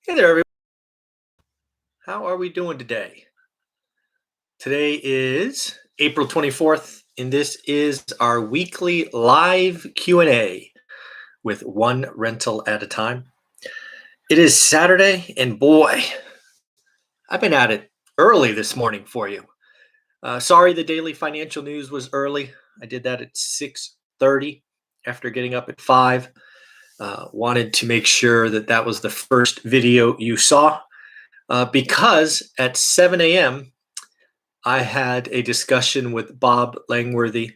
Hey there, everyone. How are we doing today? Today is April 24th, and this is our weekly live Q&A with one rental at a time. It is Saturday, and boy, I've been at it early this morning for you. Sorry the daily financial news was early. I did that at 6:30 after getting up at 5. Wanted to make sure that that was the first video you saw because at 7 a.m., I had a discussion with Bob Langworthy,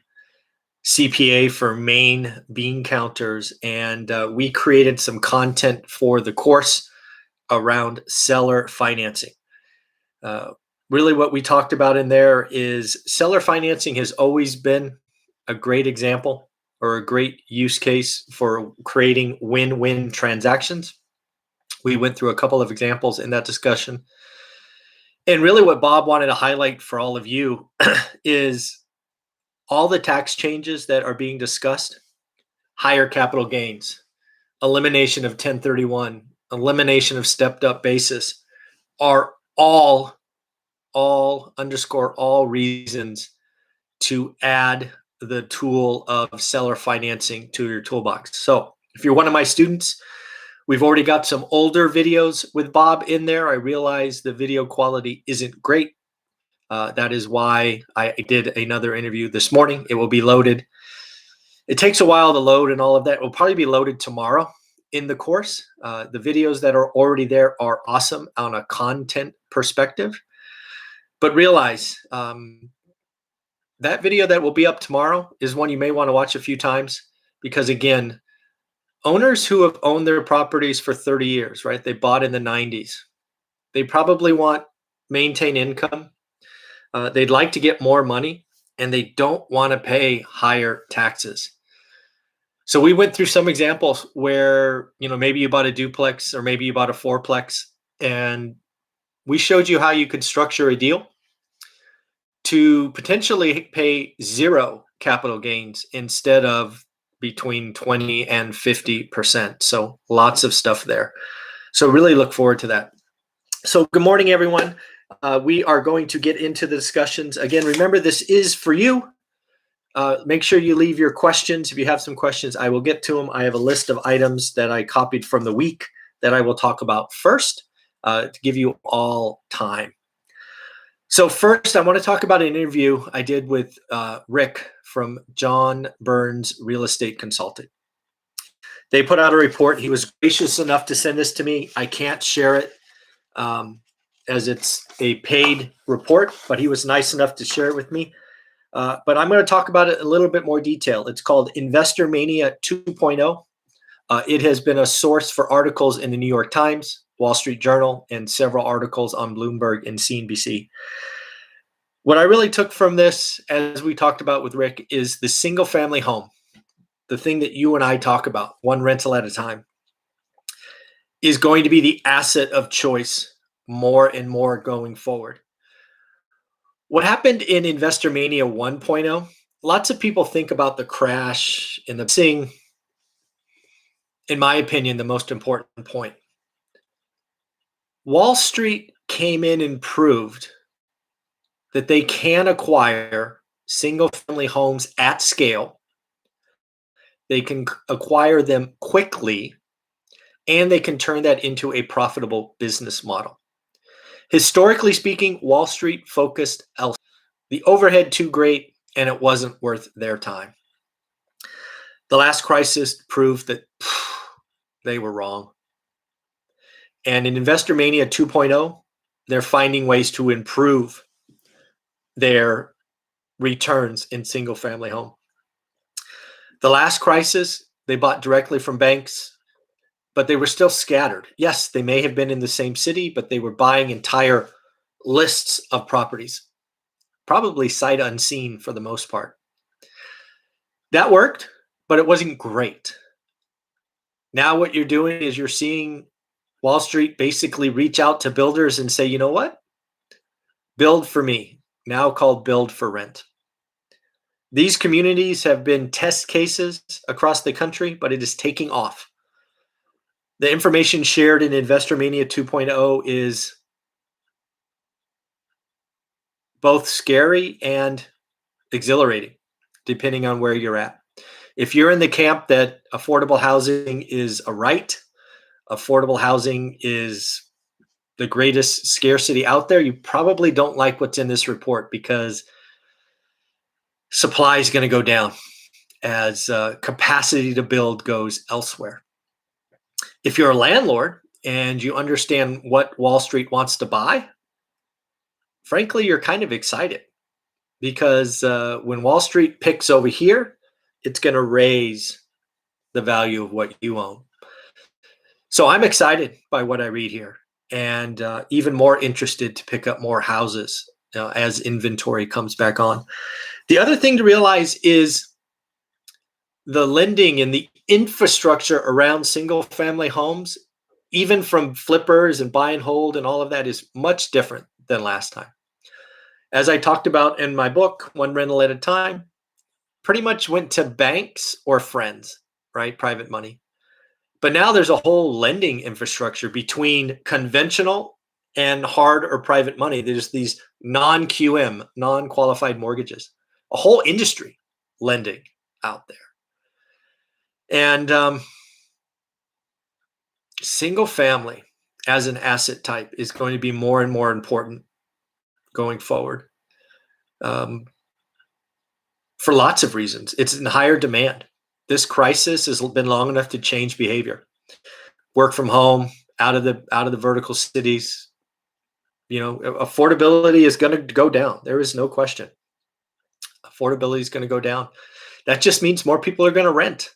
CPA for Maine Bean Counters, and we created some content for the course around seller financing. Uh, really, what we talked about in there is seller financing has always been a great example or a great use case for creating win-win transactions. We went through a couple of examples in that discussion. And really, what Bob wanted to highlight for all of you is all the tax changes that are being discussed, higher capital gains, elimination of 1031, elimination of stepped up basis, are all underscore all reasons to add the tool of seller financing to your toolbox. So if you're one of my students, we've already got some older videos with Bob in there. I realize the video quality isn't great. That is why I did another interview this morning. It will be loaded. It takes a while to load and all of that. It will probably be loaded tomorrow in the course. The videos that are already there are awesome on a content perspective. But realize that video that will be up tomorrow is one you may want to watch a few times because, again, owners who have owned their properties for 30 years, right? They bought in the 90s. They probably want maintain income. They'd like to get more money, and they don't want to pay higher taxes. So we went through some examples where, maybe you bought a duplex or maybe you bought a fourplex, and we showed you how you could structure a deal to potentially pay zero capital gains instead of between 20 and 50%. So lots of stuff there. So really look forward to that. So good morning, everyone. We are going to get into the discussions. Again, remember, this is for you. Make sure you leave your questions. If you have some questions, I will get to them. I have a list of items that I copied from the week that I will talk about first to give you all time. So first, I want to talk about an interview I did with Rick from John Burns Real Estate Consulting. They put out a report. He was gracious enough to send this to me. I can't share it as it's a paid report, but he was nice enough to share it with me. But I'm going to talk about it in a little bit more detail. It's called Investor Mania 2.0. It has been a source for articles in the New York Times, Wall Street Journal, and several articles on Bloomberg and CNBC. What I really took from this, as we talked about with Rick, is the single family home, the thing that you and I talk about, one rental at a time, is going to be the asset of choice more and more going forward. What happened in Investor Mania 1.0, lots of people think about the crash and the missing, in my opinion, the most important point. Wall Street came in and proved that they can acquire single-family homes at scale. They can acquire them quickly, and they can turn that into a profitable business model. Historically speaking, Wall Street focused elsewhere. The overhead too great, and it wasn't worth their time. The last crisis proved that they were wrong. And in Investor Mania 2.0, they're finding ways to improve their returns in single-family home. The last crisis, they bought directly from banks, but they were still scattered. Yes, they may have been in the same city, but they were buying entire lists of properties, probably sight unseen for the most part. That worked, but it wasn't great. Now what you're doing is you're seeing Wall Street basically reach out to builders and say, you know what? Build for me, now called build for rent. These communities have been test cases across the country, but it is taking off. The information shared in Investor Mania 2.0 is both scary and exhilarating, depending on where you're at. If you're in the camp that affordable housing is a right, affordable housing is the greatest scarcity out there, you probably don't like what's in this report because supply is going to go down as capacity to build goes elsewhere. If you're a landlord and you understand what Wall Street wants to buy, frankly, you're kind of excited because when Wall Street picks over here, it's going to raise the value of what you own. So I'm excited by what I read here and even more interested to pick up more houses as inventory comes back on. The other thing to realize is the lending and the infrastructure around single family homes, even from flippers and buy and hold and all of that, is much different than last time. As I talked about in my book, One Rental at a Time, pretty much went to banks or friends, right? Private money. But now there's a whole lending infrastructure between conventional and hard or private money. There's these non-QM, non-qualified mortgages, a whole industry lending out there. And single family as an asset type is going to be more and more important going forward for lots of reasons. It's in higher demand. This crisis has been long enough to change behavior. Work from home, out of the vertical cities. Affordability is going to go down. There is no question. Affordability is going to go down. That just means more people are going to rent.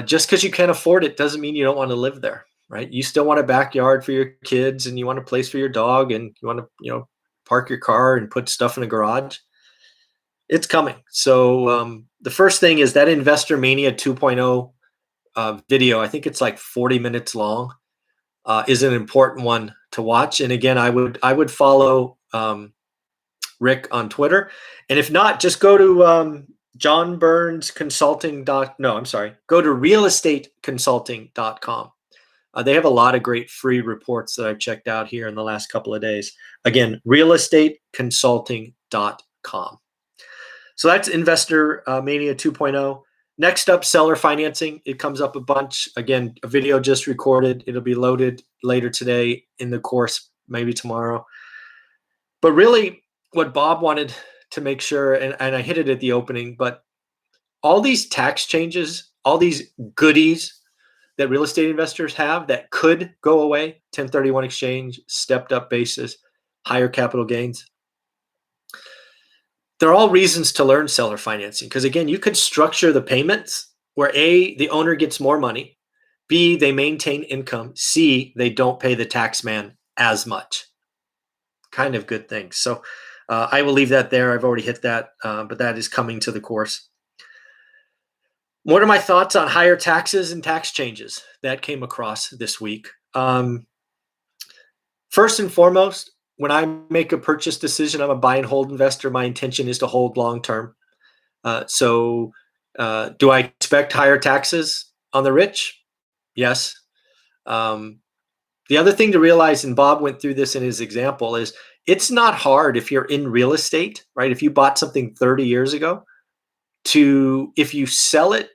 Just because you can't afford it doesn't mean you don't want to live there, right? You still want a backyard for your kids, and you want a place for your dog, and you want to, park your car and put stuff in a garage. It's coming. So the first thing is that Investor Mania 2.0 video. I think it's like 40 minutes long. Is an important one to watch. And again, I would follow Rick on Twitter, and if not, just go to John Burns Consulting. Go to realestateconsulting.com. They have a lot of great free reports that I've checked out here in the last couple of days. Again, realestateconsulting.com. So that's Investor Mania 2.0. Next up, seller financing. It comes up a bunch. Again, a video just recorded. It'll be loaded later today in the course, maybe tomorrow. But really, what Bob wanted to make sure, and I hit it at the opening, but all these tax changes, all these goodies that real estate investors have that could go away, 1031 exchange, stepped up basis, higher capital gains, they're all reasons to learn seller financing. Because again, you could structure the payments where A, the owner gets more money, B, they maintain income, C, they don't pay the tax man as much. Kind of good things. So I will leave that there. I've already hit that, but that is coming to the course. What are my thoughts on higher taxes and tax changes that came across this week? First and foremost, when I make a purchase decision, I'm a buy and hold investor. My intention is to hold long term. So do I expect higher taxes on the rich? Yes. The other thing to realize, and Bob went through this in his example, is it's not hard if you're in real estate, right? If you bought something 30 years ago, if you sell it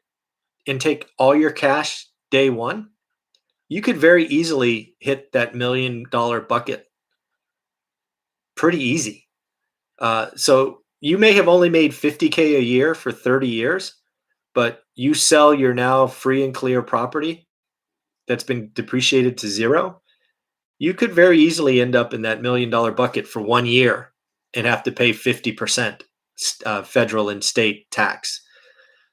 and take all your cash day one, you could very easily hit that $1 million bucket pretty easy. So you may have only made $50K a year for 30 years, but you sell your now free and clear property that's been depreciated to zero. You could very easily end up in that $1 million bucket for 1 year and have to pay 50% federal and state tax.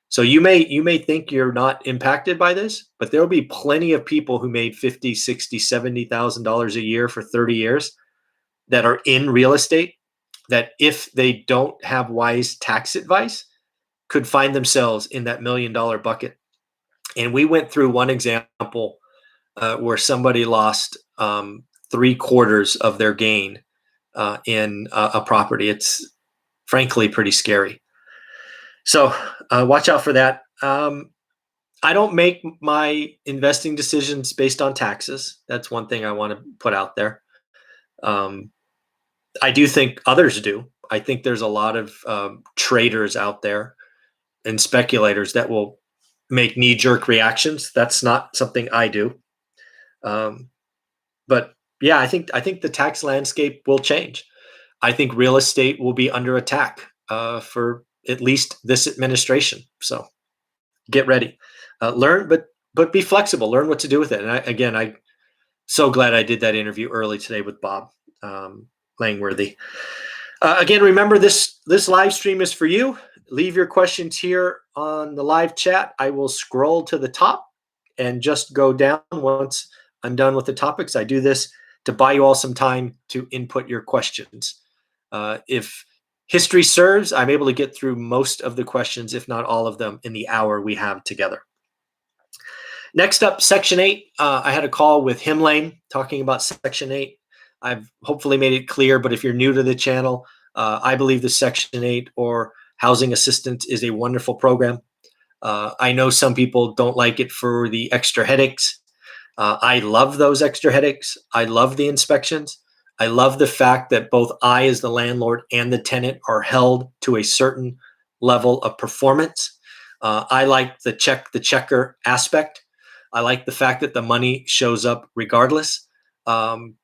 So you may think you're not impacted by this, but there'll be plenty of people who made $50,000, $60,000, $70,000 a year for 30 years that are in real estate that, if they don't have wise tax advice, could find themselves in that $1 million bucket. And we went through one example where somebody lost 3/4 of their gain in a property. It's frankly pretty scary. So watch out for that. I don't make my investing decisions based on taxes. That's one thing I want to put out there. Um, I do think others do. I think there's a lot of traders out there and speculators that will make knee jerk reactions. That's not something I do. Um, but yeah, I think the tax landscape will change. I think real estate will be under attack for at least this administration. So get ready, learn, but be flexible. Learn what to do with it. And I'm so glad I did that interview early today with Bob Langworthy. Again, remember this live stream is for you. Leave your questions here on the live chat. I will scroll to the top and just go down once I'm done with the topics. I do this to buy you all some time to input your questions. If history serves, I'm able to get through most of the questions, if not all of them, in the hour we have together. Next up, Section 8. I had a call with Himlane talking about Section 8. I've hopefully made it clear, but if you're new to the channel, I believe the Section 8 or housing assistance is a wonderful program. I know some people don't like it for the extra headaches. I love those extra headaches. I love the inspections. I love the fact that both I, as the landlord, and the tenant are held to a certain level of performance. I like the checker aspect. I like the fact that the money shows up regardless. Every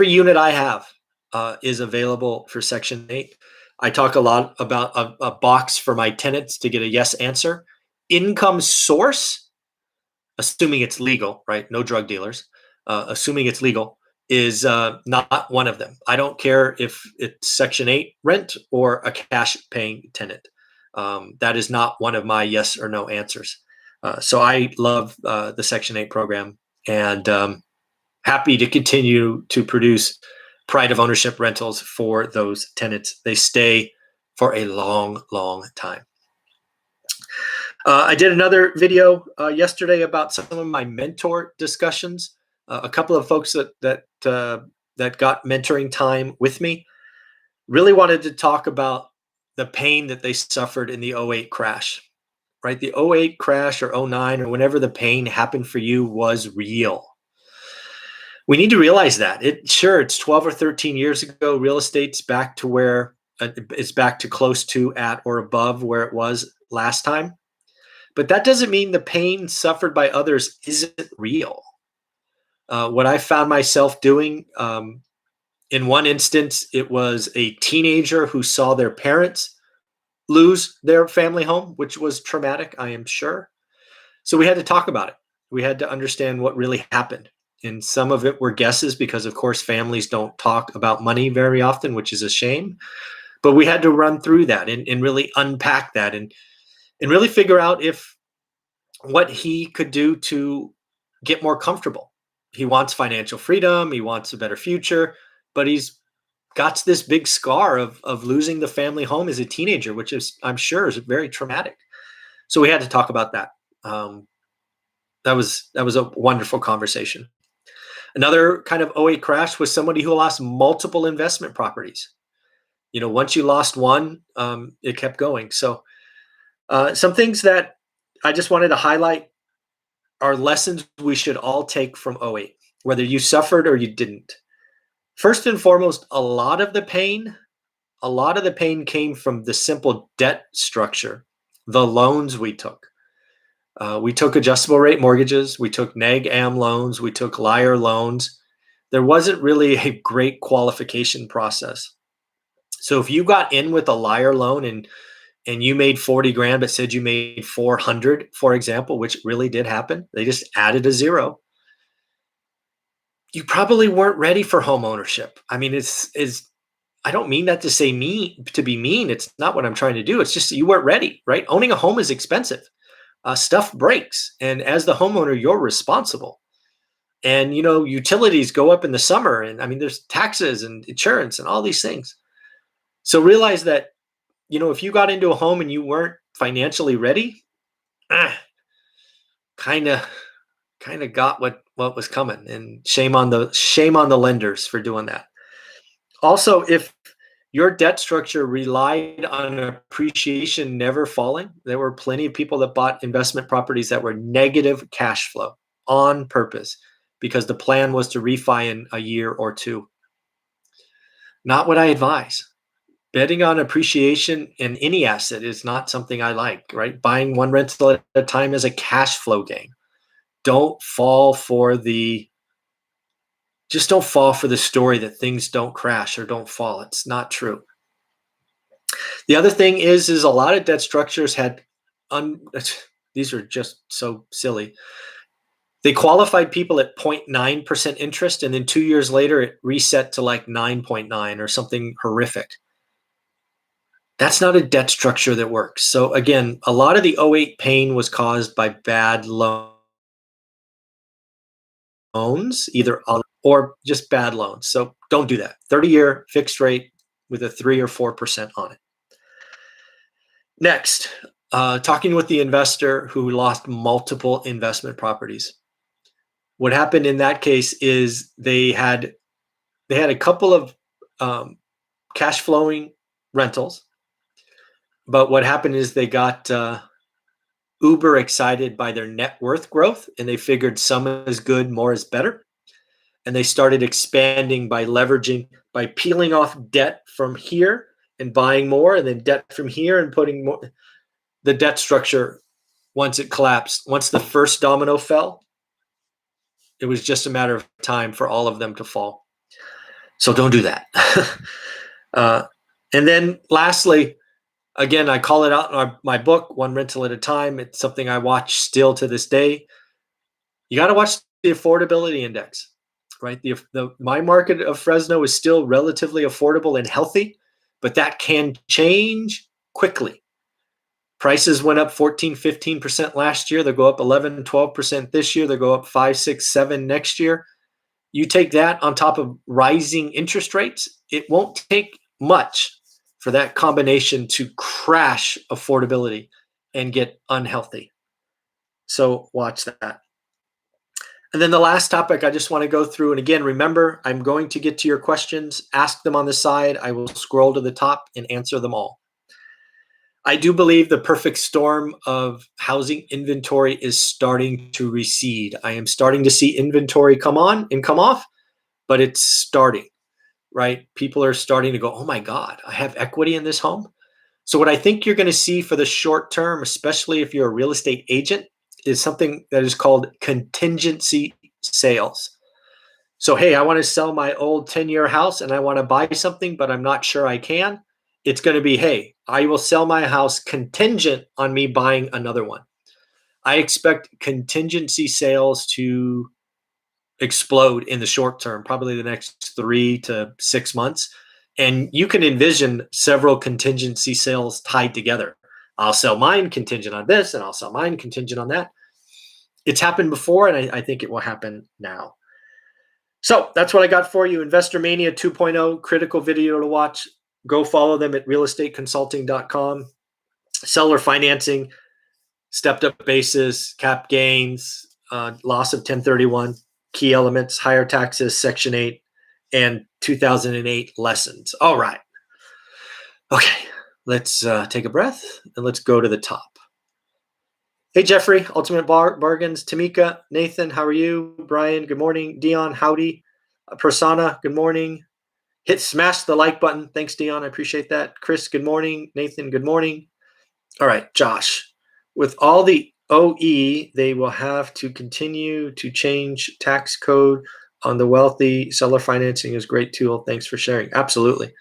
unit I have is available for Section 8. I talk a lot about a box for my tenants to get a yes answer. Income source, assuming it's legal, right? No drug dealers, assuming it's legal, is not one of them. I don't care if it's Section 8 rent or a cash paying tenant. That is not one of my yes or no answers. So I love the Section 8 program, and happy to continue to produce pride of ownership rentals for those tenants. They stay for a long, long time. I did another video yesterday about some of my mentor discussions. A couple of folks that got mentoring time with me really wanted to talk about the pain that they suffered in the '08 crash. Right, the '08 crash or '09 or whenever the pain happened for you was real. We need to realize that. It's 12 or 13 years ago. Real estate's back to where it's back to close to, at, or above where it was last time. But that doesn't mean the pain suffered by others isn't real. What I found myself doing, in one instance, it was a teenager who saw their parents lose their family home, which was traumatic, I am sure. So we had to talk about it. We had to understand what really happened. And some of it were guesses because, of course, families don't talk about money very often, which is a shame. But we had to run through that and really unpack that and really figure out if what he could do to get more comfortable. He wants financial freedom. He wants a better future, but he's got this big scar of losing the family home as a teenager, which is, I'm sure, is very traumatic. So we had to talk about that. That was a wonderful conversation. Another kind of '08 crash was somebody who lost multiple investment properties. Once you lost one, it kept going. So some things that I just wanted to highlight are lessons we should all take from '08, whether you suffered or you didn't. First and foremost, a lot of the pain came from the simple debt structure, the loans we took. We took adjustable rate mortgages. We took neg am loans. We took liar loans. There wasn't really a great qualification process. So if you got in with a liar loan and you made 40 grand but said you made 400, for example, which really did happen, they just added a zero. You probably weren't ready for home ownership. I mean, I don't mean that to be mean. It's not what I'm trying to do. It's just you weren't ready, right? Owning a home is expensive. Stuff breaks, and as the homeowner, you're responsible. And utilities go up in the summer, and I mean, there's taxes and insurance and all these things. So realize that if you got into a home and you weren't financially ready, kind of got what was coming, and shame on the lenders for doing that. Also, if your debt structure relied on appreciation never falling. There were plenty of people that bought investment properties that were negative cash flow on purpose because the plan was to refi in a year or two. Not what I advise. Betting on appreciation in any asset is not something I like, right? Buying one rental at a time is a cash flow game. Don't fall for the just don't fall for the story that things don't crash or don't fall. It's not true. The other thing is a lot of debt structures had these are just so silly. They qualified people at 0.9% interest, and then 2 years later it reset to like 9.9 or something horrific. That's not a debt structure that works. So again, a lot of the '08 pain was caused by bad loans, either or just bad loans. So don't do that. 30-year fixed rate with a 3 or 4% on it. Next, talking with the investor who lost multiple investment properties. What happened in that case is they had a couple of cash flowing rentals, but what happened is they got uber excited by their net worth growth, and they figured some is good, more is better, and they started expanding by leveraging, by peeling off debt from here and buying more, and then debt from here and putting more. The debt structure, once it collapsed, once the first domino fell, it was just a matter of time for all of them to fall. So don't do that. And then lastly, again, I call it out in my book, One Rental at a Time. It's something I watch still to this day. You got to watch the affordability index, right? My market of Fresno is still relatively affordable and healthy, but that can change quickly. Prices went up 14, 15% last year. They'll go up 11, 12% this year. They'll go up 5, 6, 7 next year. You take that on top of rising interest rates, it won't take much for that combination to crash affordability and get unhealthy. So watch that. And then the last topic I just want to go through, and again, remember, I'm going to get to your questions. Ask them on the side. I will scroll to the top and answer them all. I do believe the perfect storm of housing inventory is starting to recede. I am starting to see inventory come on and come off, but it's starting, right? People are starting to go, oh my God, I have equity in this home. So what I think you're going to see for the short term, especially if you're a real estate agent, is something that is called contingency sales. So, hey, I want to sell my old 10-year house and I want to buy something, but I'm not sure I can. It's going to be, hey, I will sell my house contingent on me buying another one. I expect contingency sales to explode in the short term, probably the next 3 to 6 months. And you can envision several contingency sales tied together. I'll sell mine contingent on this, and I'll sell mine contingent on that. It's happened before, and I think it will happen now. So that's what I got for you. Investor Mania 2.0, critical video to watch. Go follow them at realestateconsulting.com. Seller financing, stepped up basis, cap gains, loss of 1031, key elements, higher taxes, Section 8, and 2008 lessons. All right. Okay, let's take a breath and let's go to the top. Hey, Jeffrey, Ultimate Bargains, Tamika, Nathan, how are you? Brian, good morning. Dion, howdy. Prasanna, good morning. Smash the like button. Thanks, Dion. I appreciate that. Chris, good morning. Nathan, good morning. All right, Josh. With all the OE, they will have to continue to change tax code on the wealthy. Seller financing is a great tool. Thanks for sharing. Absolutely.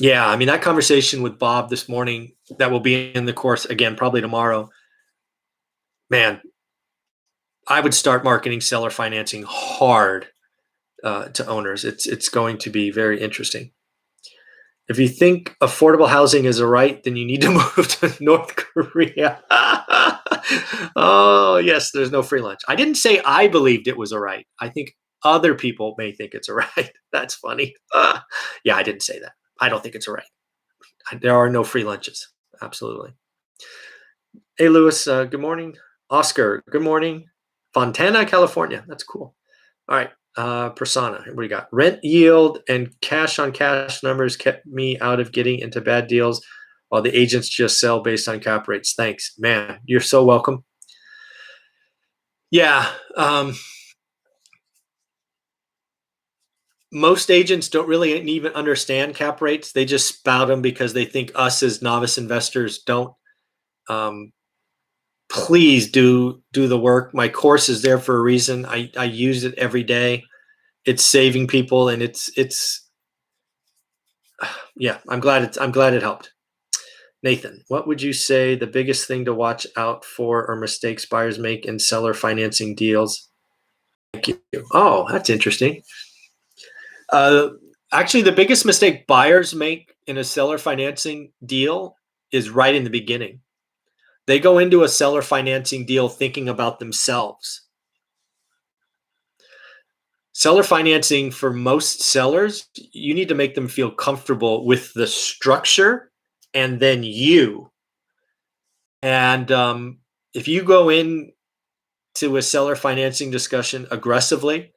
Yeah, I mean, that conversation with Bob this morning, that will be in the course again, probably tomorrow. Man, I would start marketing seller financing hard to owners. It's going to be very interesting. If you think affordable housing is a right, then you need to move to North Korea. Oh, yes, there's no free lunch. I didn't say I believed it was a right. I think other people may think it's a right. That's funny. Yeah, I didn't say that. I don't think it's a right. There are no free lunches. Absolutely. Hey, Lewis, good morning. Oscar, good morning. Fontana, California. That's cool. All right. Persona. What do you got? Rent yield and cash on cash numbers kept me out of getting into bad deals while the agents just sell based on cap rates. Thanks, man. You're so welcome. Yeah. Most agents don't really even understand cap rates. They just spout them because they think us as novice investors don't. Um, please do the work. My course is there for a reason. I use it every day. It's saving people, and it's yeah. I'm glad it helped. Nathan, what would you say the biggest thing to watch out for or mistakes buyers make in seller financing deals? Thank you. Oh, that's interesting. Uh, Actually, the biggest mistake buyers make in a seller financing deal is right in the beginning. They go into a seller financing deal thinking about themselves. Seller financing, for most sellers, you need to make them feel comfortable with the structure and then you. And if you go in to a seller financing discussion aggressively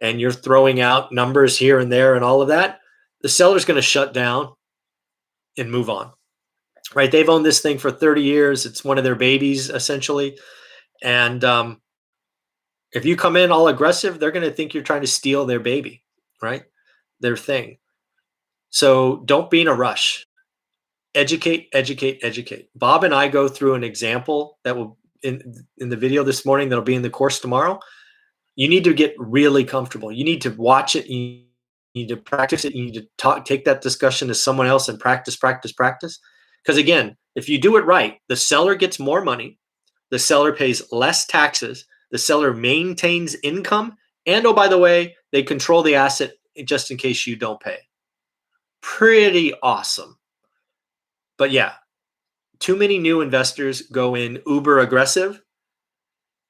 and you're throwing out numbers here and there and all of that, the seller's going to shut down and move on. Right? They've owned this thing for 30 years. It's one of their babies, essentially. And if you come in all aggressive, they're going to think you're trying to steal their baby, right? Their thing. So don't be in a rush. Educate, educate, educate. Bob and I go through an example that will in the video this morning that'll be in the course tomorrow. You need to get really comfortable. You need to watch it. You need to practice it. You need to take that discussion to someone else and practice, practice, practice. Because again, if you do it right, the seller gets more money, the seller pays less taxes, the seller maintains income, and oh, by the way, they control the asset just in case you don't pay. Pretty awesome. But yeah, too many new investors go in uber aggressive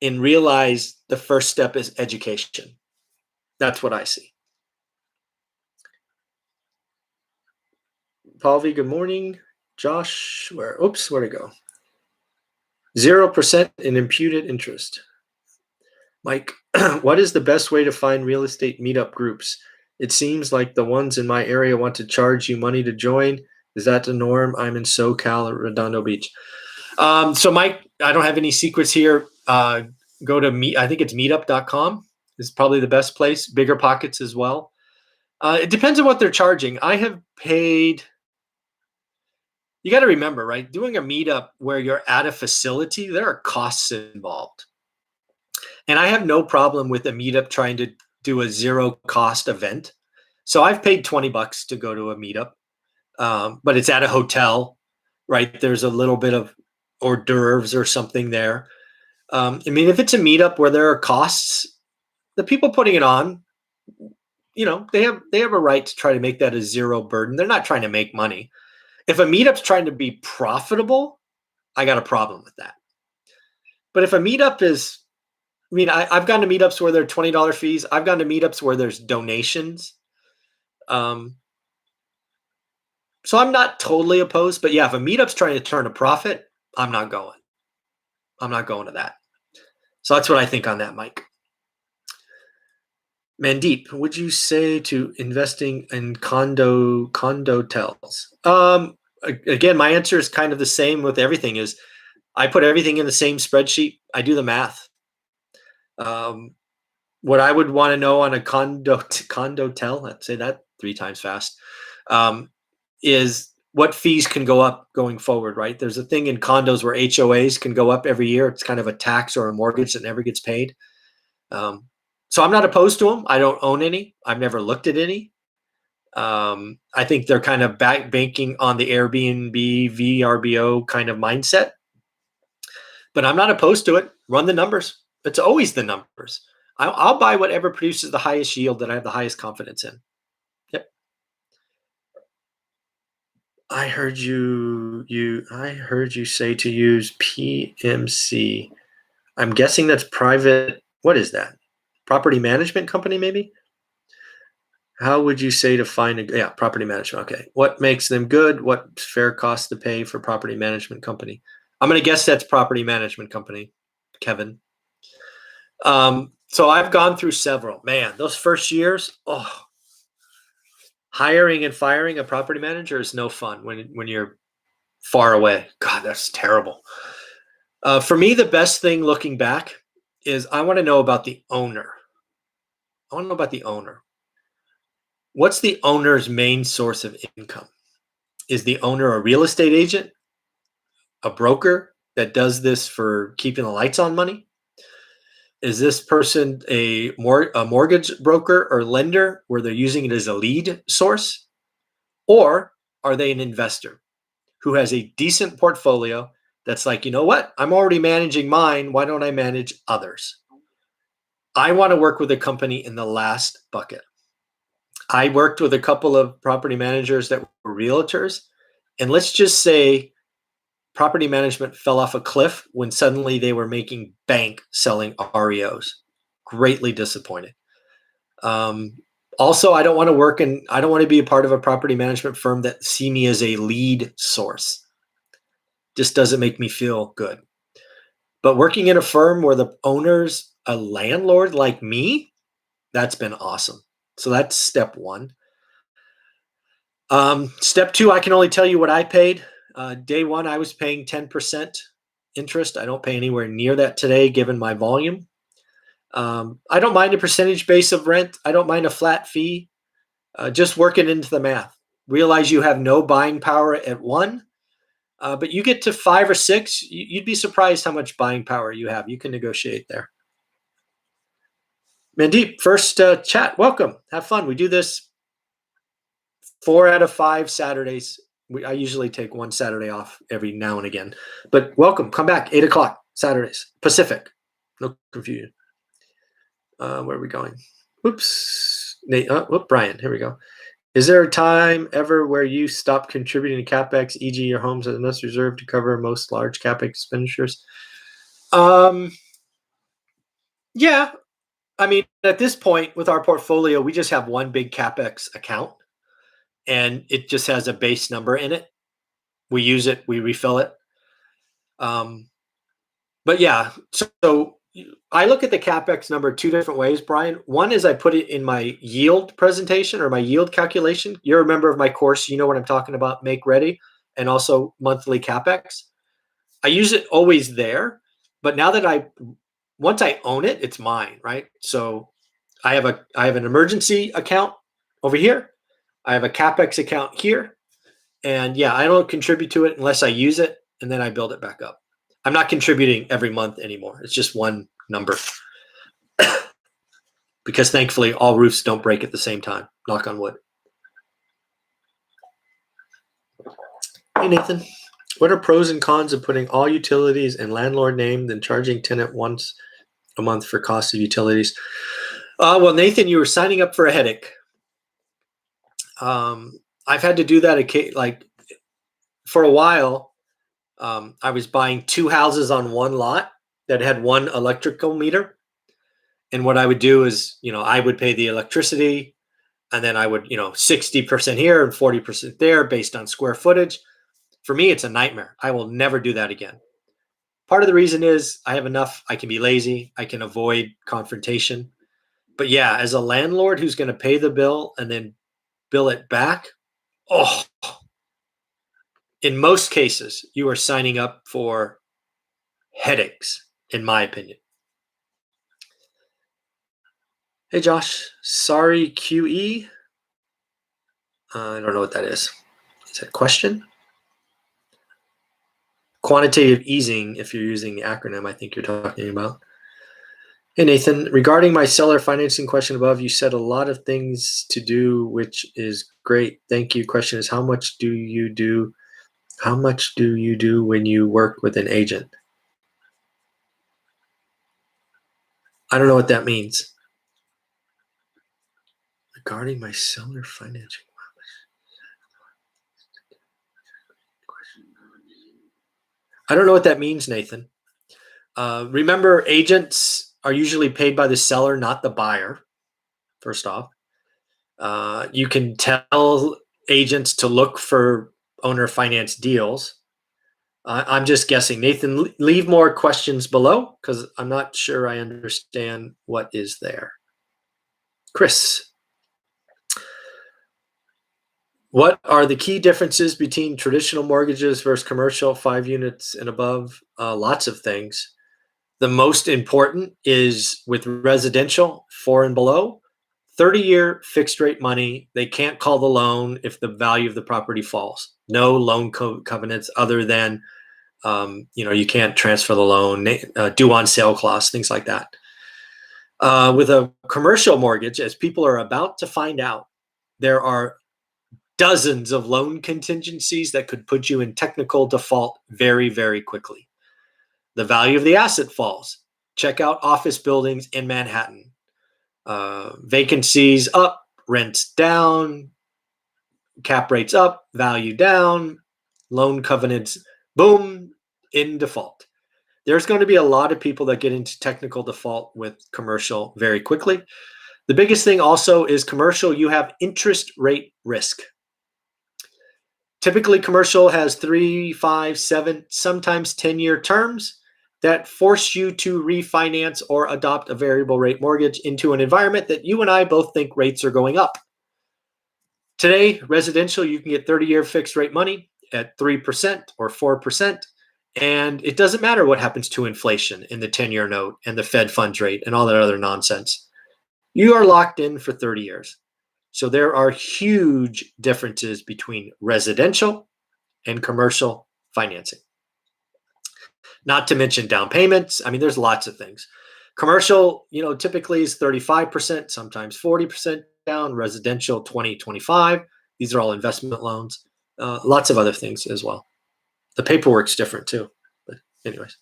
and realize the first step is education. That's what I see. Paul V, good morning. Josh, where'd it go? 0% in imputed interest. Mike, what is the best way to find real estate meetup groups? It seems like the ones in my area want to charge you money to join. Is that the norm? I'm in SoCal at Redondo Beach. So Mike, I don't have any secrets here. Go to I think it's meetup.com is probably the best place. Bigger Pockets as well. It depends on what they're charging. I have paid. You got to remember, right? Doing a meetup where you're at a facility, there are costs involved. And I have no problem with a meetup trying to do a zero cost event. So I've paid $20 to go to a meetup, but it's at a hotel, right? There's a little bit of hors d'oeuvres or something there. I mean, if it's a meetup where there are costs, the people putting it on, they have a right to try to make that a zero burden. They're not trying to make money. If a meetup's trying to be profitable, I got a problem with that. But if a meetup is, I've gone to meetups where there are $20 fees. I've gone to meetups where there's donations. So I'm not totally opposed, but yeah, if a meetup's trying to turn a profit, I'm not going. I'm not going to that. So that's what I think on that, Mike. Mandeep, would you say to investing in condo tells? Again, my answer is kind of the same with everything. Is I put everything in the same spreadsheet. I do the math. What I would want to know on a condo tell, let's say that 3 times fast, is what fees can go up going forward, right? There's a thing in condos where HOAs can go up every year. It's kind of a tax or a mortgage that never gets paid. So I'm not opposed to them. I don't own any. I've never looked at any. I think they're kind of banking on the Airbnb, VRBO kind of mindset. But I'm not opposed to it. Run the numbers. It's always the numbers. I'll buy whatever produces the highest yield that I have the highest confidence in. Yep. I heard you say to use PMC. I'm guessing that's private. What is that? Property management company, maybe? How would you say to find property management? Okay. What makes them good? What fair cost to pay for property management company? I'm going to guess that's property management company, Kevin. So I've gone through several. Man, those first years, oh, hiring and firing a property manager is no fun when you're far away. God, that's terrible. For me, the best thing looking back is I want to know about the owner. I want to know about the owner. What's the owner's main source of income? Is the owner a real estate agent, a broker that does this for keeping the lights on money? Is this person a mortgage broker or lender where they're using it as a lead source? Or are they an investor who has a decent portfolio that's like, you know what? I'm already managing mine. Why don't I manage others? I want to work with a company in the last bucket. I worked with a couple of property managers that were realtors. And let's just say property management fell off a cliff when suddenly they were making bank selling REOs. Greatly disappointed. Also, I don't want to be a part of a property management firm that see me as a lead source. Just doesn't make me feel good. But working in a firm where the owner's a landlord like me, that's been awesome. So that's step one. Step two, I can only tell you what I paid. Day one, I was paying 10% interest. I don't pay anywhere near that today, given my volume. I don't mind a percentage base of rent. I don't mind a flat fee. Just work it into the math. Realize you have no buying power at one, but you get to 5 or 6, you'd be surprised how much buying power you have. You can negotiate there. Mandeep, first chat. Welcome. Have fun. We do this 4 out of 5 Saturdays. I usually take one Saturday off every now and again. But welcome. Come back. 8 o'clock Saturdays. Pacific. No confusion. Where are we going? Oops. Nate, Brian. Here we go. Is there a time ever where you stop contributing to CapEx, e.g. your homes are enough reserved to cover most large CapEx expenditures? Yeah. I mean, at this point with our portfolio, we just have one big CapEx account and it just has a base number in it. We use it, we refill it. But yeah, so I look at the CapEx number 2 different ways, Brian. One is I put it in my yield presentation or my yield calculation. You're a member of my course. You know what I'm talking about, Make Ready, and also monthly CapEx. I use it always there, but now that once I own it, it's mine, right? So I have an emergency account over here. I have a CapEx account here. And yeah, I don't contribute to it unless I use it, and then I build it back up. I'm not contributing every month anymore. It's just one number. Because thankfully, all roofs don't break at the same time. Knock on wood. Hey, Nathan. What are pros and cons of putting all utilities in landlord name, then charging tenant once a month for cost of utilities? Well, Nathan, you were signing up for a headache. I've had to do that like for a while. I was buying 2 houses on one lot that had one electrical meter. And what I would do is, I would pay the electricity and then I would, 60% here and 40% there based on square footage. For me, it's a nightmare. I will never do that again. Part of the reason is I have enough. I can be lazy. I can avoid confrontation. But yeah, as a landlord who's going to pay the bill and then bill it back, in most cases, you are signing up for headaches, in my opinion. Hey, Josh. Sorry, QE. I don't know what that is. Is that a question? Quantitative easing, if you're using the acronym, I think you're talking about. Hey, Nathan. Regarding my seller financing question above, you said a lot of things to do, which is great. Thank you. Question is, how much do you do? How much do you do when you work with an agent? I don't know what that means. Regarding my seller financing. I don't know what that means, Nathan. Remember, agents are usually paid by the seller, not the buyer, first off. You can tell agents to look for owner finance deals. I'm just guessing. Nathan, leave more questions below because I'm not sure I understand what is there. Chris, what are the key differences between traditional mortgages versus commercial, 5 units and above? Lots of things. The most important is with residential, 4 and below, 30-year fixed rate money. They can't call the loan if the value of the property falls. No loan covenants other than you can't transfer the loan, due on sale clause, things like that. With a commercial mortgage, as people are about to find out, there are dozens of loan contingencies that could put you in technical default very, very quickly. The value of the asset falls. Check out office buildings in Manhattan. Vacancies up, rents down, cap rates up, value down, loan covenants, boom, in default. There's going to be a lot of people that get into technical default with commercial very quickly. The biggest thing also is commercial, you have interest rate risk. Typically, commercial has 3, 5, 7, sometimes 10-year terms that force you to refinance or adopt a variable rate mortgage into an environment that you and I both think rates are going up. Today, residential, you can get 30-year fixed rate money at 3% or 4%. And it doesn't matter what happens to inflation in the 10-year note and the Fed funds rate and all that other nonsense. You are locked in for 30 years. So there are huge differences between residential and commercial financing. Not to mention down payments. I mean, there's lots of things. Commercial, typically is 35%, sometimes 40% down. Residential, 20, 25. These are all investment loans. Lots of other things as well. The paperwork's different too. But anyways.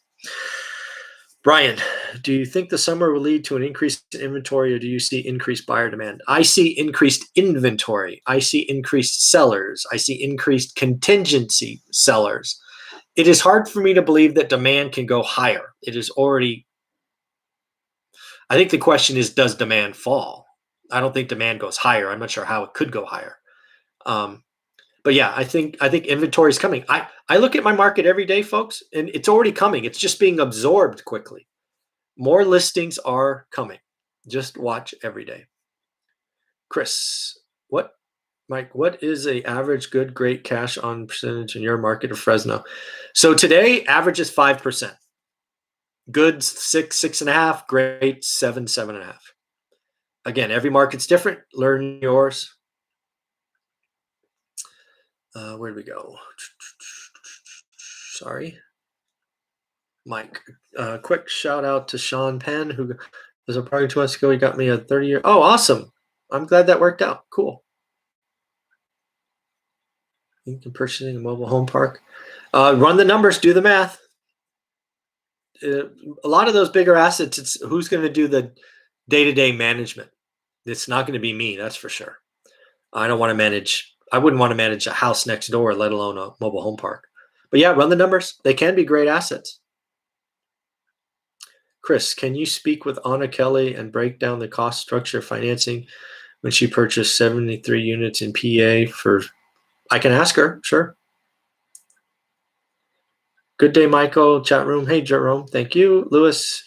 Brian, do you think the summer will lead to an increase in inventory, or do you see increased buyer demand? I see increased inventory. I see increased sellers. I see increased contingency sellers. It is hard for me to believe that demand can go higher. It is already, I think the question is, does demand fall? I don't think demand goes higher. I'm not sure how it could go higher. But yeah, I think inventory is coming. I look at my market every day, folks, and it's already coming. It's just being absorbed quickly. More listings are coming. Just watch every day. Chris, Mike, what is a average good, great cash on percentage in your market of Fresno? So today, average is 5%. Good, 6, 6.5. Great, 7, 7.5. Again, every market's different. Learn yours. Where did we go? Sorry. Mike, quick shout out to Sean Penn, who was a party 2 months ago. He got me a 30-year. Oh, awesome. I'm glad that worked out. Cool. Purchasing a mobile home park. Run the numbers, do the math. A lot of those bigger assets, it's who's going to do the day-to-day management. It's not going to be me, that's for sure. I wouldn't want to manage a house next door, let alone a mobile home park. But yeah, run the numbers. They can be great assets. Chris, can you speak with Anna Kelly and break down the cost structure of financing when she purchased 73 units in PA I can ask her, sure. Good day, Michael. Chat room. Hey, Jerome. Thank you. Lewis,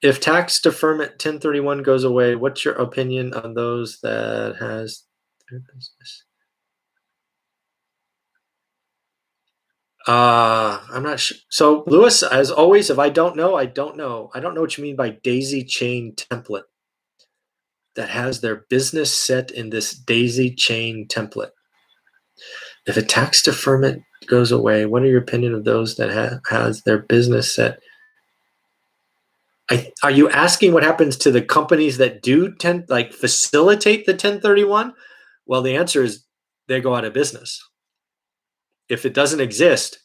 if tax deferment 1031 goes away, what's your opinion on those that has their business? I'm not sure. So, Lewis, as always, if I don't know, I don't know. I don't know what you mean by daisy chain template that has their business set in this daisy chain template. If a tax deferment goes away, what are your opinion of those that has their business set? Are you asking what happens to the companies that do facilitate the 1031? Well, the answer is they go out of business. If it doesn't exist,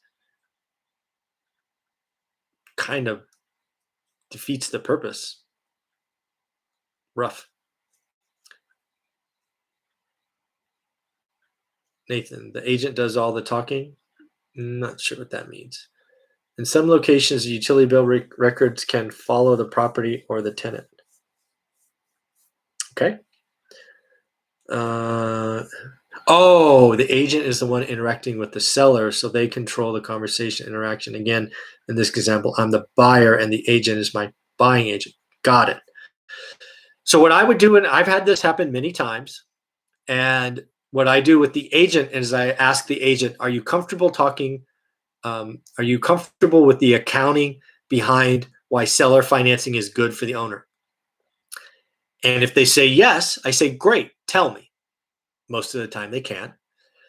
kind of defeats the purpose. Rough. Nathan, the agent does all the talking? Not sure what that means. In some locations, the utility bill records can follow the property or the tenant. Okay. Oh, the agent is the one interacting with the seller, so they control the conversation interaction. Again, in this example, I'm the buyer and the agent is my buying agent. Got it. So what I would do, and I've had this happen many times, and what I do with the agent is I ask the agent, are you comfortable talking? Are you comfortable with the accounting behind why seller financing is good for the owner? And if they say yes, I say, great, tell me. Most of the time they can.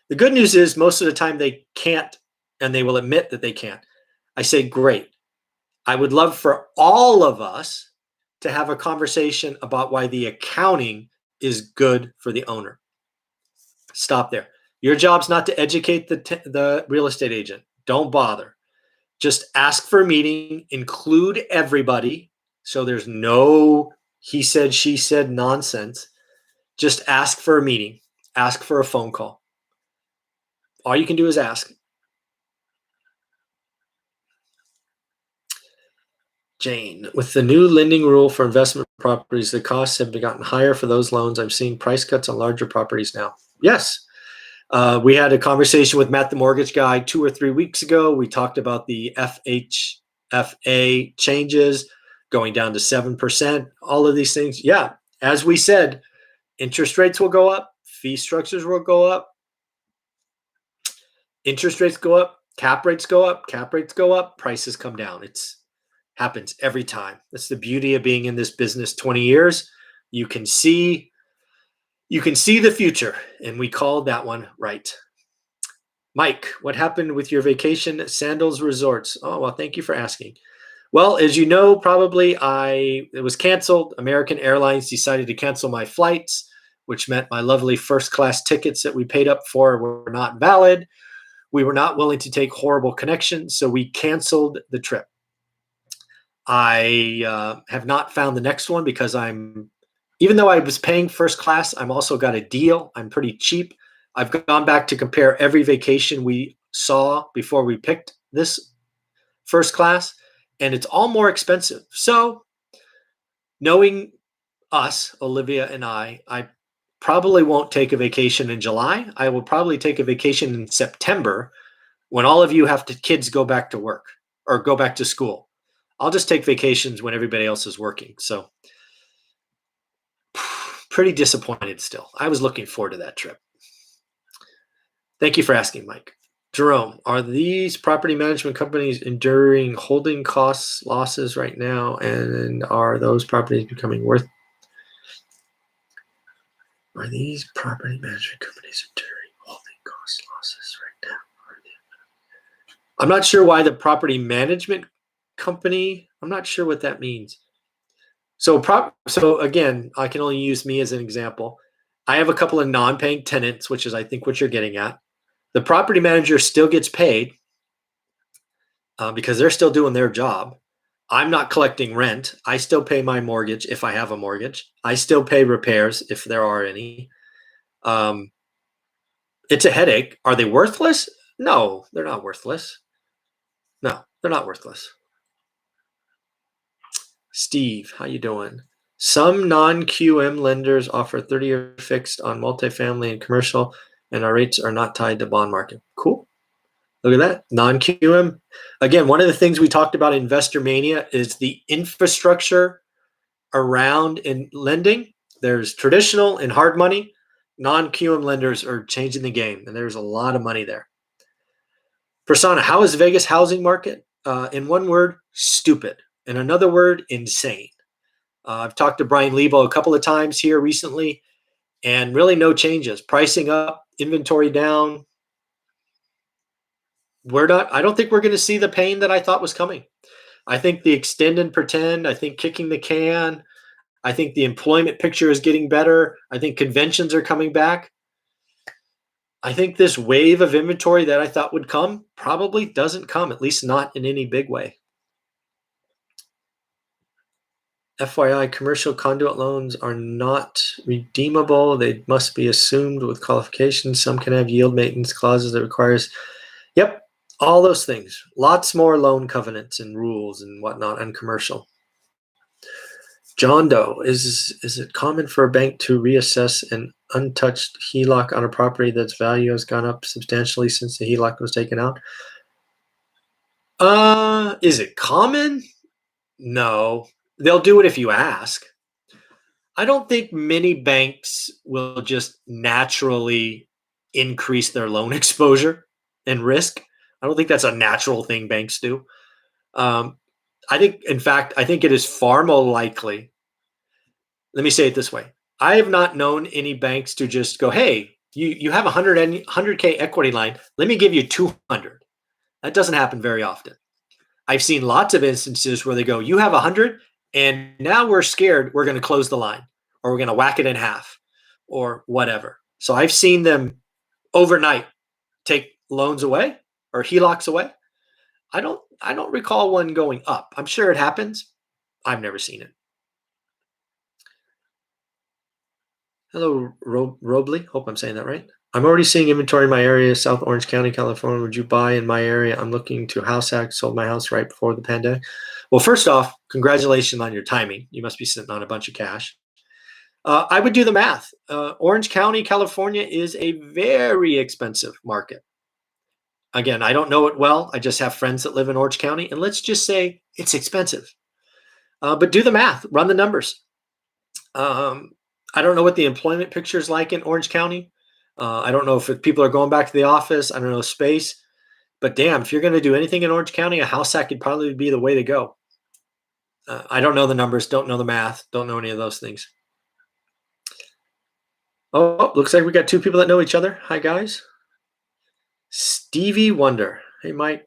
The good news is most of the time they can't, and they will admit that they can't. I say, great. I would love for all of us to have a conversation about why the accounting is good for the owner. Stop there. Your job's not to educate the real estate agent. Don't bother. Just ask for a meeting, include everybody. So there's no he said, she said nonsense. Just ask for a meeting, ask for a phone call. All you can do is ask. Jane, with the new lending rule for investment properties, the costs have gotten higher for those loans. I'm seeing price cuts on larger properties now. Yes. We had a conversation with Matt, the mortgage guy, 2 or 3 weeks ago. We talked about the FHFA changes going down to 7%, all of these things. Yeah. As we said, interest rates will go up, fee structures will go up, interest rates go up, cap rates go up, prices come down. It's happens every time. That's the beauty of being in this business 20 years. You can see the future, and we called that one right. Mike, what happened with your vacation at Sandals Resorts? Oh, well, thank you for asking. Well, as you know, probably it was canceled. American Airlines decided to cancel my flights, which meant my lovely first class tickets that we paid up for were not valid. We were not willing to take horrible connections, so we canceled the trip. I have not found the next one because even though I was paying first class, I'm also got a deal. I'm pretty cheap. I've gone back to compare every vacation we saw before we picked this first class, and it's all more expensive. So, knowing us, Olivia and I probably won't take a vacation in July. I will probably take a vacation in September when all of you kids go back to work or go back to school. I'll just take vacations when everybody else is working. So, pretty disappointed still. I was looking forward to that trip. Thank you for asking, Mike. Jerome, are these property management companies enduring holding costs losses right now, and are those properties becoming worth? Are these property management companies enduring holding cost losses right now? I'm not sure why the property management company. I'm not sure what that means. So again, I can only use me as an example. I have a couple of non-paying tenants, which is I think what you're getting at. The property manager still gets paid because they're still doing their job. I'm not collecting rent. I still pay my mortgage if I have a mortgage. I still pay repairs if there are any. It's a headache. Are they worthless? No, they're not worthless. No, they're not worthless. Steve, how you doing? Some non-QM lenders offer 30-year fixed on multifamily and commercial, and our rates are not tied to bond market. Cool. Look at that. Non-QM. Again, one of the things we talked about in Investor Mania is the infrastructure around in lending. There's traditional and hard money. Non-QM lenders are changing the game, and there's a lot of money there. Persona, how is Vegas housing market? In one word, stupid. In another word, insane. I've talked to Brian Lebo a couple of times here recently, and really no changes. Pricing up, inventory down. I don't think we're going to see the pain that I thought was coming. I think the extend and pretend, I think kicking the can, I think the employment picture is getting better. I think conventions are coming back. I think this wave of inventory that I thought would come probably doesn't come, at least not in any big way. FYI, commercial conduit loans are not redeemable. They must be assumed with qualifications. Some can have yield maintenance clauses that requires, yep, all those things. Lots more loan covenants and rules and whatnot on commercial. John Doe, is it common for a bank to reassess an untouched HELOC on a property that's value has gone up substantially since the HELOC was taken out? Is it common? No. They'll do it if you ask. I don't think many banks will just naturally increase their loan exposure and risk. I don't think that's a natural thing banks do. Um, I think, in fact, I think it is far more likely. Let me say it this way. I have not known any banks to just go, hey, you have a 100K equity line. Let me give you 200. That doesn't happen very often. I've seen lots of instances where they go, you have 100 and now we're scared we're going to close the line or we're going to whack it in half or whatever. So I've seen them overnight take loans away or HELOCs away. I don't recall one going up. I'm sure it happens. I've never seen it. Hello, Robley. Hope I'm saying that right. I'm already seeing inventory in my area, South Orange County, California. Would you buy in my area? I'm looking to house hack. Sold my house right before the pandemic. Well, first off, congratulations on your timing. You must be sitting on a bunch of cash. I would do the math. Orange County, California is a very expensive market. Again, I don't know it well. I just have friends that live in Orange County, and let's just say it's expensive. But do the math, run the numbers. I don't know what the employment picture is like in Orange County. I don't know if people are going back to the office. I don't know space. But damn, if you're going to do anything in Orange County, a house hack could probably be the way to go. I don't know the numbers, don't know the math, don't know any of those things. Oh, looks like we got two people that know each other. Hi, guys. Stevie Wonder. Hey, Mike.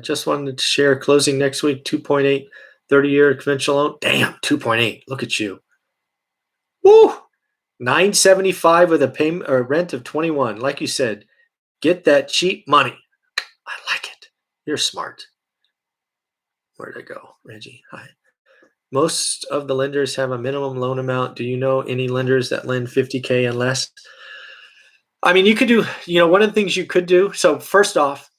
Just wanted to share closing next week, 2.8, 30-year conventional loan. Damn, 2.8. Look at you. Woo! 975 with a payment or rent of 21. Like you said, get that cheap money. I like it. You're smart. Where'd I go? Reggie. Hi. Most of the lenders have a minimum loan amount. Do you know any lenders that lend 50K and less? I mean, you could do, one of the things you could do. So first off,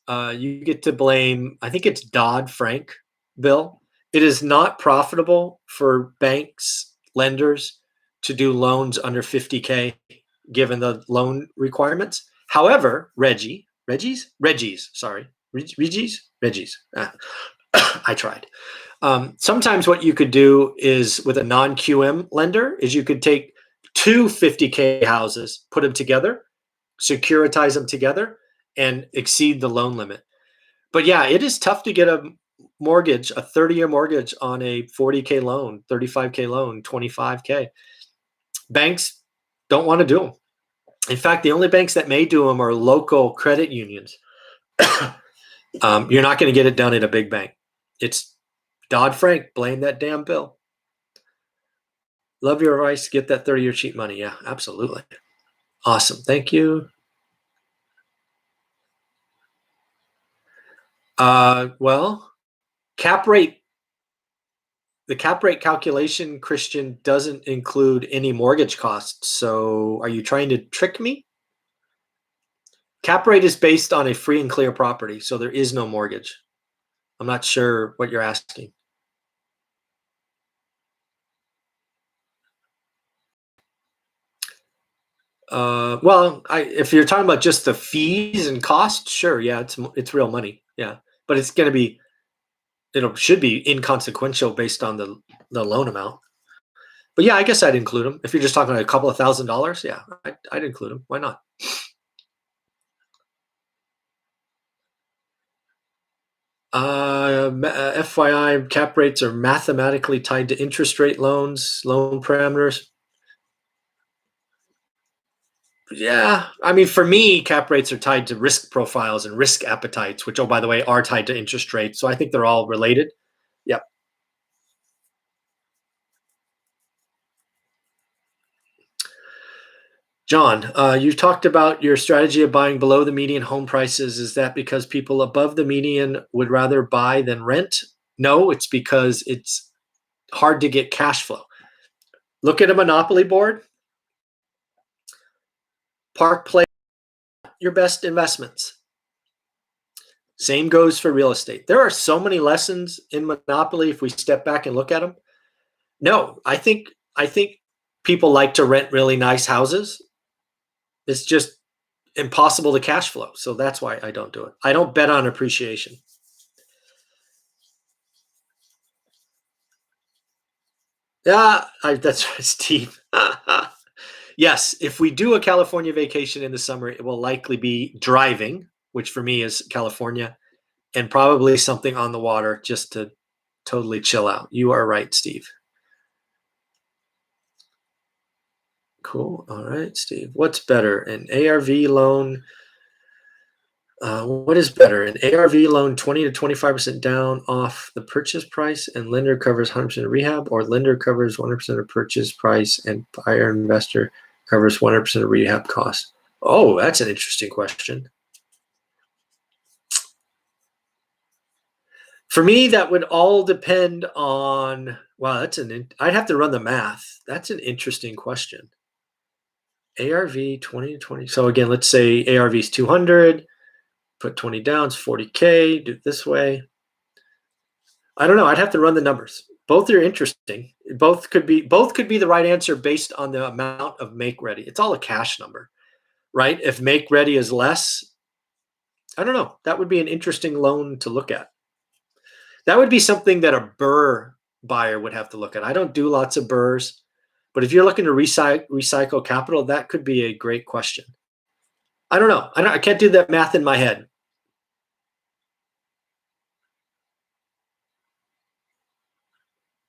you get to blame, I think it's Dodd-Frank bill. It is not profitable for banks, lenders to do loans under 50K given the loan requirements. However, Reggie's. I tried. Sometimes what you could do is with a non-QM lender is you could take two 50K houses, put them together, securitize them together, and exceed the loan limit. But yeah, it is tough to get a mortgage, a 30-year mortgage on a 40K loan, 35K loan, 25K. Banks don't want to do them. In fact, the only banks that may do them are local credit unions. You're not going to get it done at a big bank. It's Dodd-Frank, blame that damn bill. Love your advice. Get that 30-year cheap money. Yeah, absolutely. Awesome. Thank you. Well, cap rate. The cap rate calculation, Christian, doesn't include any mortgage costs. So are you trying to trick me? Cap rate is based on a free and clear property, so there is no mortgage. I'm not sure what you're asking. Well, if you're talking about just the fees and costs, sure, yeah, it's real money, yeah, but it's going to be, should be inconsequential based on the loan amount. But yeah, I guess I'd include them. If you're just talking a couple of $1,000s, yeah, I'd include them. Why not? FYI, cap rates are mathematically tied to interest rate loans, loan parameters. Yeah, I mean, for me, cap rates are tied to risk profiles and risk appetites, which, oh, by the way, are tied to interest rates. So I think they're all related. Yep. John, you talked about your strategy of buying below the median home prices. Is that because people above the median would rather buy than rent? No, it's because it's hard to get cash flow. Look at a monopoly board. Park Place, your best investments. Same goes for real estate. There are so many lessons in monopoly if we step back and look at them. No, I think people like to rent really nice houses. It's just impossible to cash flow. So that's why I don't do it. I don't bet on appreciation. Yeah, that's right, Steve. Yes, if we do a California vacation in the summer, it will likely be driving, which for me is California, and probably something on the water just to totally chill out. You are right, Steve. Cool. All right, Steve. What's better, an ARV loan? What is better, an ARV loan 20 to 25% down off the purchase price and lender covers 100% of rehab, or lender covers 100% of purchase price and buyer investor covers 100% of rehab costs? Oh, that's an interesting question. For me, that would all depend on, wow, I'd have to run the math. That's an interesting question. ARV 20 to 20. So again, let's say ARV is 200, put 20 down, it's 40K, do it this way. I don't know. I'd have to run the numbers. Both are interesting. Both could be the right answer based on the amount of make ready. It's all a cash number, right? If make ready is less, I don't know. That would be an interesting loan to look at. That would be something that a burr buyer would have to look at. I don't do lots of burrs, but if you're looking to recycle capital, that could be a great question. I don't know. I can't do that math in my head.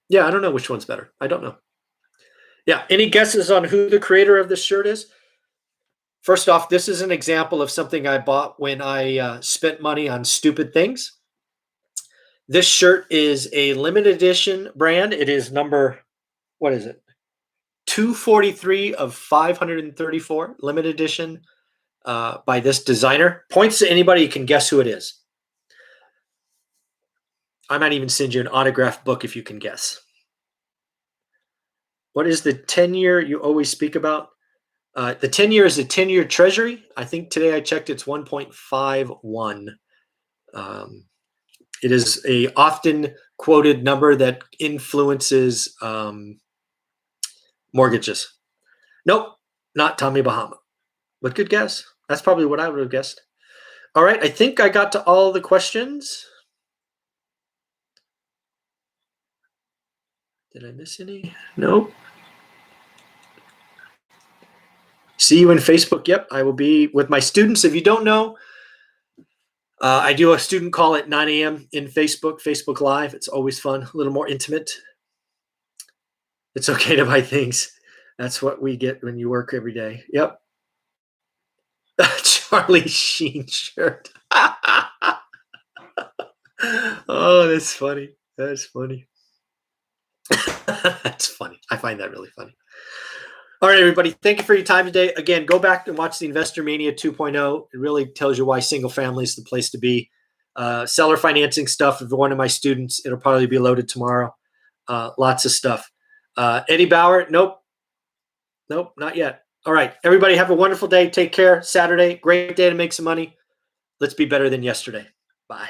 Yeah, I don't know which one's better. I don't know. Yeah. Any guesses on who the creator of this shirt is? First off, this is an example of something I bought when I spent money on stupid things. This shirt is a limited edition brand. It is number, what is it? 243 of 534, limited edition by this designer. Points to anybody, you can guess who it is. I might even send you an autographed book if you can guess. What is the 10-year you always speak about? The 10-year is a 10-year treasury. I think today I checked, it's 1.51. It is a often quoted number that influences mortgages. Nope, not Tommy Bahama. But good guess. That's probably what I would have guessed. All right, I think I got to all the questions. Did I miss any? Nope. See you in Facebook. Yep, I will be with my students. If you don't know, I do a student call at 9 a.m. in Facebook Live. It's always fun, a little more intimate. It's okay to buy things. That's what we get when you work every day. Yep. Charlie Sheen shirt. Oh, that's funny. That's funny. That's funny. I find that really funny. All right, everybody. Thank you for your time today. Again, go back and watch the Investor Mania 2.0. It really tells you why single family is the place to be. Seller financing stuff. If you're one of my students, it'll probably be loaded tomorrow. Lots of stuff. Eddie Bauer. Nope, not yet. All right, everybody have a wonderful day. Take care. Saturday, great day to make some money. Let's be better than yesterday. Bye.